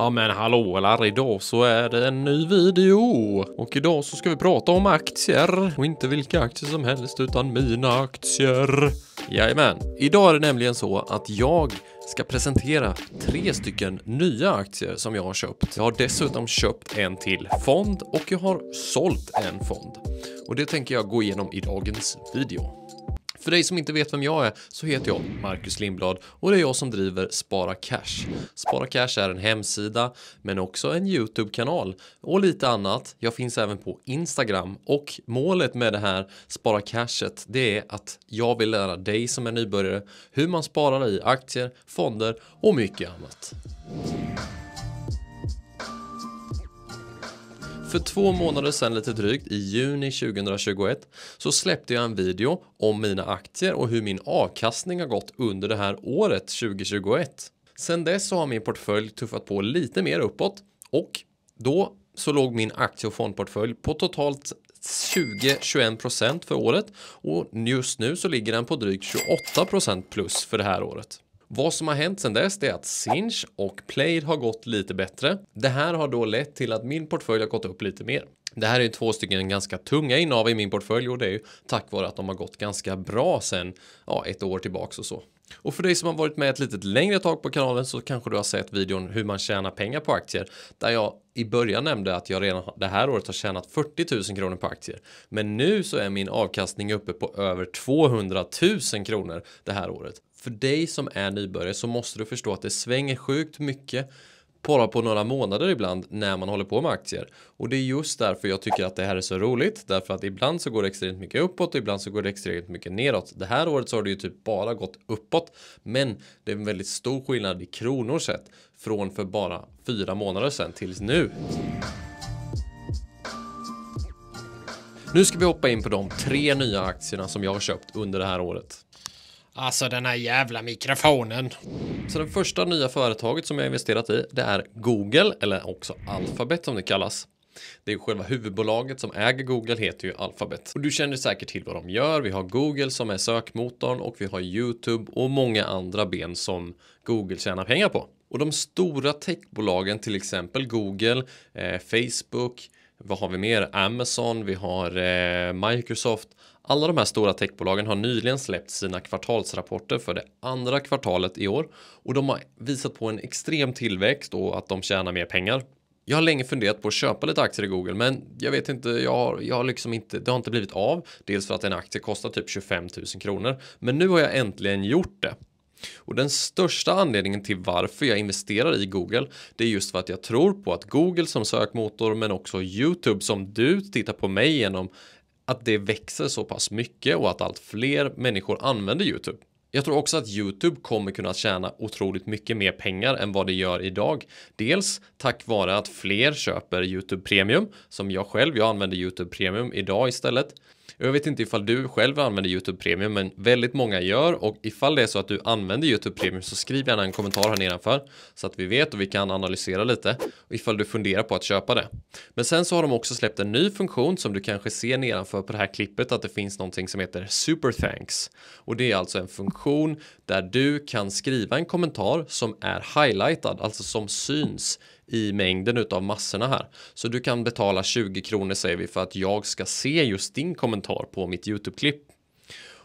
Ja men hallå eller idag så är det en ny video. Och idag så ska vi prata om aktier. Och inte vilka aktier som helst utan mina aktier. Jajamän. Idag är det nämligen så att jag ska presentera 3 stycken nya aktier som jag har köpt. Jag har dessutom köpt en till fond och jag har sålt en fond. Och det tänker jag gå igenom i dagens video. För dig som inte vet vem jag är så heter jag Marcus Lindblad och det är jag som driver Spara Cash. Spara Cash är en hemsida men också en YouTube-kanal och lite annat. Jag finns även på Instagram och målet med det här Spara Cashet det är att jag vill lära dig som är nybörjare hur man sparar i aktier, fonder och mycket annat. För 2 månader sedan lite drygt, i juni 2021, så släppte jag en video om mina aktier och hur min avkastning har gått under det här året 2021. Sen dess så har min portfölj tuffat på lite mer uppåt och då så låg min aktie- och fondportfölj på totalt 20-21% för året och just nu så ligger den på drygt 28% plus för det här året. Vad som har hänt sedan dess är att Sinch och Plaid har gått lite bättre. Det här har då lett till att min portfölj har gått upp lite mer. Det här är ju 2 stycken ganska tunga innehav i min portfölj och det är ju tack vare att de har gått ganska bra sen ett år tillbaka och så. Och för dig som har varit med ett litet längre tag på kanalen så kanske du har sett videon hur man tjänar pengar på aktier. Där jag i början nämnde att jag redan det här året har tjänat 40 000 kronor på aktier. Men nu så är min avkastning uppe på över 200 000 kronor det här året. För dig som är nybörjare så måste du förstå att det svänger sjukt mycket bara på några månader ibland när man håller på med aktier. Och det är just därför jag tycker att det här är så roligt. Därför att ibland så går det extremt mycket uppåt och ibland så går det extremt mycket neråt. Det här året så har det ju typ bara gått uppåt. Men det är en väldigt stor skillnad i kronor sett från för bara 4 månader sedan tills nu. Nu ska vi hoppa in på de 3 nya aktierna som jag har köpt under det här året. Alltså den här jävla mikrofonen. Så det första nya företaget som jag investerat i det är Google eller också Alphabet som det kallas. Det är själva huvudbolaget som äger Google heter ju Alphabet. Och du känner säkert till vad de gör. Vi har Google som är sökmotorn och vi har YouTube och många andra ben som Google tjänar pengar på. Och de stora techbolagen till exempel Google, Facebook, vad har vi mer? Amazon, vi har Microsoft. Alla de här stora techbolagen har nyligen släppt sina kvartalsrapporter för det andra kvartalet i år. Och de har visat på en extrem tillväxt och att de tjänar mer pengar. Jag har länge funderat på att köpa lite aktier i Google men jag vet inte, jag har liksom inte, det har inte blivit av. Dels för att en aktie kostar typ 25 000 kronor. Men nu har jag äntligen gjort det. Och den största anledningen till varför jag investerar i Google det är just för att jag tror på att Google som sökmotor men också YouTube som du tittar på mig genom att det växer så pass mycket och att allt fler människor använder YouTube. Jag tror också att YouTube kommer kunna tjäna otroligt mycket mer pengar än vad det gör idag. Dels tack vare att fler köper YouTube Premium som jag använder YouTube Premium idag istället. Jag vet inte ifall du själv använder YouTube Premium men väldigt många gör och ifall det är så att du använder YouTube Premium så skriv gärna en kommentar här nedanför så att vi vet och vi kan analysera lite och ifall du funderar på att köpa det. Men sen så har de också släppt en ny funktion som du kanske ser nedanför på det här klippet att det finns någonting som heter Super Thanks och det är alltså en funktion där du kan skriva en kommentar som är highlightad, alltså som syns i mängden utav massorna här. Så du kan betala 20 kronor säger vi för att jag ska se just din kommentar på mitt YouTube-klipp.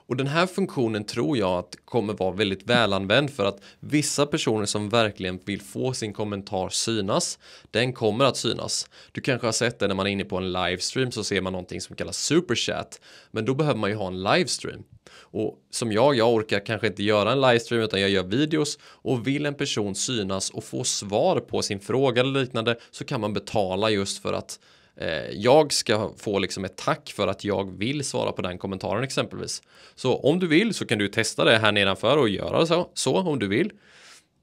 Och den här funktionen tror jag att kommer vara väldigt välanvänd för att vissa personer som verkligen vill få sin kommentar synas, den kommer att synas. Du kanske har sett det när man är inne på en livestream så ser man någonting som kallas superchat. Men då behöver man ju ha en livestream. Och som jag orkar kanske inte göra en livestream utan jag gör videos och vill en person synas och få svar på sin fråga eller liknande så kan man betala just för att jag ska få liksom ett tack för att jag vill svara på den kommentaren exempelvis. Så om du vill så kan du testa det här nedanför och göra så om du vill.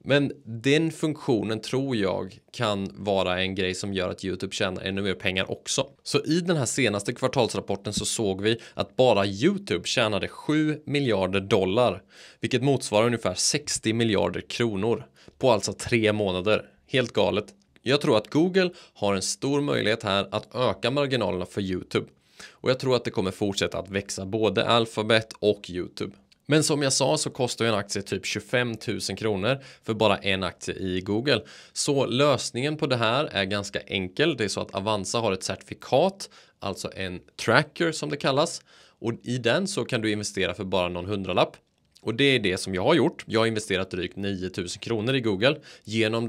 Men den funktionen tror jag kan vara en grej som gör att YouTube tjänar ännu mer pengar också. Så i den här senaste kvartalsrapporten så såg vi att bara YouTube tjänade 7 miljarder dollar. Vilket motsvarar ungefär 60 miljarder kronor på alltså 3 månader. Helt galet. Jag tror att Google har en stor möjlighet här att öka marginalerna för YouTube. Och jag tror att det kommer fortsätta att växa både Alphabet och YouTube. Men som jag sa så kostar ju en aktie typ 25 000 kronor för bara en aktie i Google. Så lösningen på det här är ganska enkel. Det är så att Avanza har ett certifikat, alltså en tracker som det kallas. Och i den så kan du investera för bara någon hundralapp. Och det är det som jag har gjort. Jag har investerat drygt 9 000 kronor i Google genom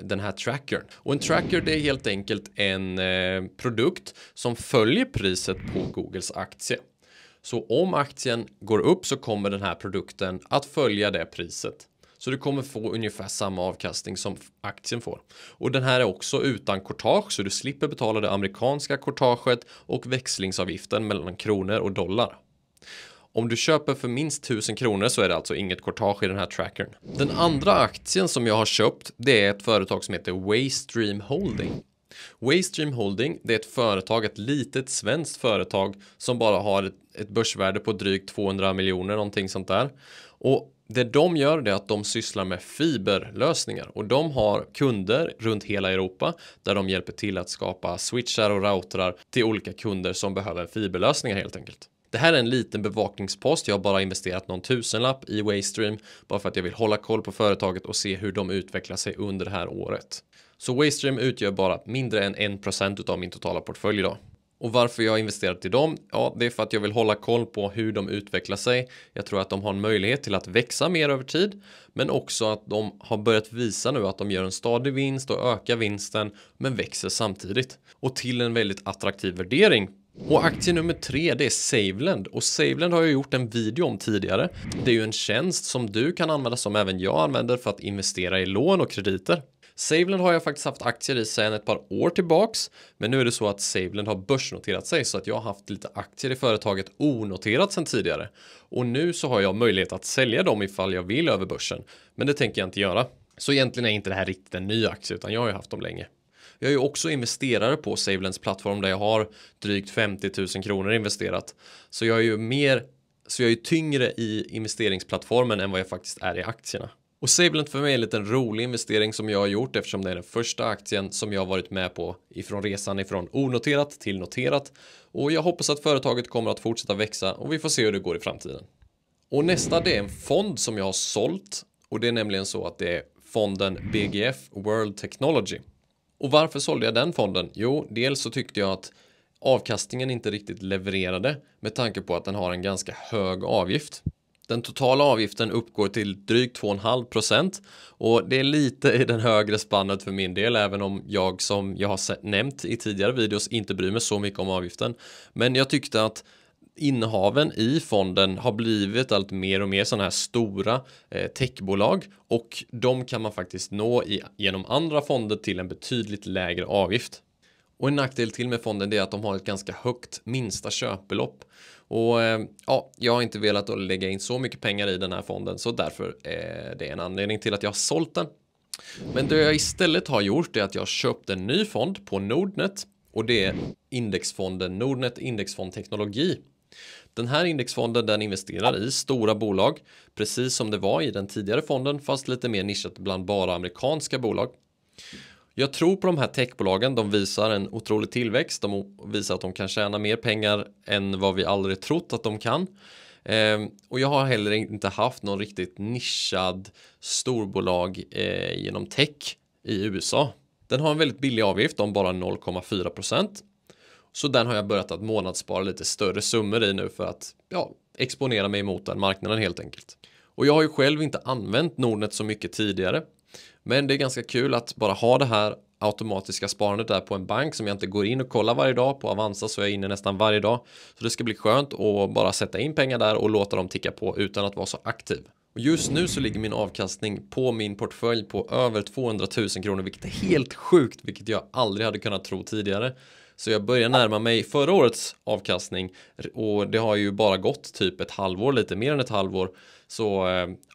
den här trackern. Och en tracker, det är helt enkelt en produkt som följer priset på Googles aktie. Så om aktien går upp så kommer den här produkten att följa det priset. Så du kommer få ungefär samma avkastning som aktien får. Och den här är också utan courtage, så du slipper betala det amerikanska courtaget och växlingsavgiften mellan kronor och dollar. Om du köper för minst 1000 kronor så är det alltså inget courtage i den här trackern. Den andra aktien som jag har köpt, det är ett företag som heter Waystream Holding. Waystream Holding, det är ett företag, ett litet svenskt företag som bara har ett börsvärde på drygt 200 miljoner, någonting sånt där. Och det de gör, det är att de sysslar med fiberlösningar och de har kunder runt hela Europa där de hjälper till att skapa switchar och routrar till olika kunder som behöver fiberlösningar helt enkelt. Det här är en liten bevakningspost. Jag har bara investerat någon tusenlapp i Waystream bara för att jag vill hålla koll på företaget och se hur de utvecklar sig under det här året. Så Waystream utgör bara mindre än 1% av min totala portfölj idag. Och varför jag har investerat i dem? Ja, det är för att jag vill hålla koll på hur de utvecklar sig. Jag tror att de har en möjlighet till att växa mer över tid. Men också att de har börjat visa nu att de gör en stadig vinst och ökar vinsten men växer samtidigt. Och till en väldigt attraktiv värdering. Och aktie nummer 3, det är SaveLend. Och SaveLend har jag gjort en video om tidigare. Det är ju en tjänst som du kan använda, som även jag använder, för att investera i lån och krediter. SaveLend har jag faktiskt haft aktier i sedan ett par år tillbaks. Men nu är det så att SaveLend har börsnoterat sig, så att jag har haft lite aktier i företaget onoterat sedan tidigare. Och nu så har jag möjlighet att sälja dem ifall jag vill över börsen. Men det tänker jag inte göra. Så egentligen är inte det här riktigt en ny aktie, utan jag har ju haft dem länge. Jag är ju också investerare på SaveLends plattform där jag har drygt 50 000 kronor investerat. Så jag är ju tyngre i investeringsplattformen än vad jag faktiskt är i aktierna. Och SaveLend för mig är en liten rolig investering som jag har gjort eftersom det är den första aktien som jag har varit med på ifrån resan ifrån onoterat till noterat. Och jag hoppas att företaget kommer att fortsätta växa och vi får se hur det går i framtiden. Och nästa, det är en fond som jag har sålt, och det är nämligen så att det är fonden BGF World Technology. Och varför sålde jag den fonden? Jo, dels så tyckte jag att avkastningen inte riktigt levererade med tanke på att den har en ganska hög avgift. Den totala avgiften uppgår till drygt 2,5% och det är lite i den högre spannet för min del, även om jag, som jag har nämnt i tidigare videos, inte bryr mig så mycket om avgiften. Men jag tyckte att innehaven i fonden har blivit allt mer och mer sådana här stora techbolag, och de kan man faktiskt nå genom andra fonder till en betydligt lägre avgift. Och en nackdel till med fonden är att de har ett ganska högt minsta köpbelopp. Och ja, jag har inte velat lägga in så mycket pengar i den här fonden, så därför är det en anledning till att jag har sålt den. Men det jag istället har gjort är att jag har köpt en ny fond på Nordnet, och det är indexfonden Nordnet Indexfond Teknologi. Den här indexfonden, den investerar i stora bolag, precis som det var i den tidigare fonden, fast lite mer nischat bland bara amerikanska bolag. Jag tror på de här techbolagen, de visar en otrolig tillväxt, de visar att de kan tjäna mer pengar än vad vi aldrig trott att de kan. Och jag har heller inte haft någon riktigt nischad storbolag genom tech i USA. Den har en väldigt billig avgift, om bara 0,4%. Så den har jag börjat att månadsspara lite större summor i nu för att exponera mig mot den marknaden helt enkelt. Och jag har ju själv inte använt Nordnet så mycket tidigare. Men det är ganska kul att bara ha det här automatiska sparandet där på en bank som jag inte går in och kollar varje dag. På Avanza så är jag inne nästan varje dag. Så det ska bli skönt att bara sätta in pengar där och låta dem ticka på utan att vara så aktiv. Och just nu så ligger min avkastning på min portfölj på över 200 000 kronor, vilket är helt sjukt, vilket jag aldrig hade kunnat tro tidigare. Så jag börjar närma mig förra årets avkastning, och det har ju bara gått typ ett halvår, lite mer än ett halvår. Så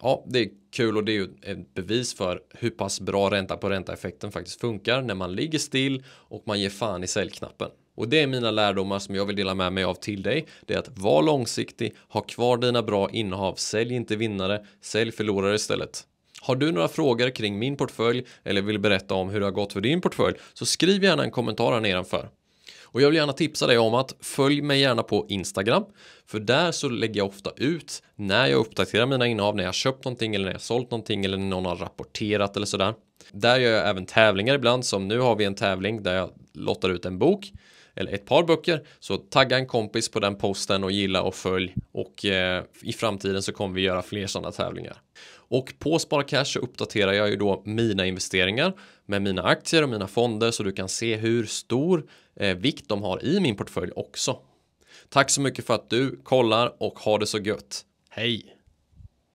ja, det är kul, och det är ju ett bevis för hur pass bra ränta på ränta-effekten faktiskt funkar när man ligger still och man ger fan i säljknappen. Och det är mina lärdomar som jag vill dela med mig av till dig. Det är att vara långsiktig, ha kvar dina bra innehav, sälj inte vinnare, sälj förlorare istället. Har du några frågor kring min portfölj eller vill berätta om hur det har gått för din portfölj, så skriv gärna en kommentar här nedanför. Och jag vill gärna tipsa dig om att följ mig gärna på Instagram. För där så lägger jag ofta ut när jag uppdaterar mina innehav, när jag har köpt någonting eller när jag har sålt någonting eller när någon har rapporterat eller sådär. Där gör jag även tävlingar ibland, som nu har vi en tävling där jag lottar ut en bok eller ett par böcker. Så tagga en kompis på den posten och gilla och följ. Och i framtiden så kommer vi göra fler sådana tävlingar. Och på Spara Cash så uppdaterar jag ju då mina investeringar med mina aktier och mina fonder, så du kan se hur stor vikt de har i min portfölj också. Tack så mycket för att du kollar och ha det så gött. Hej!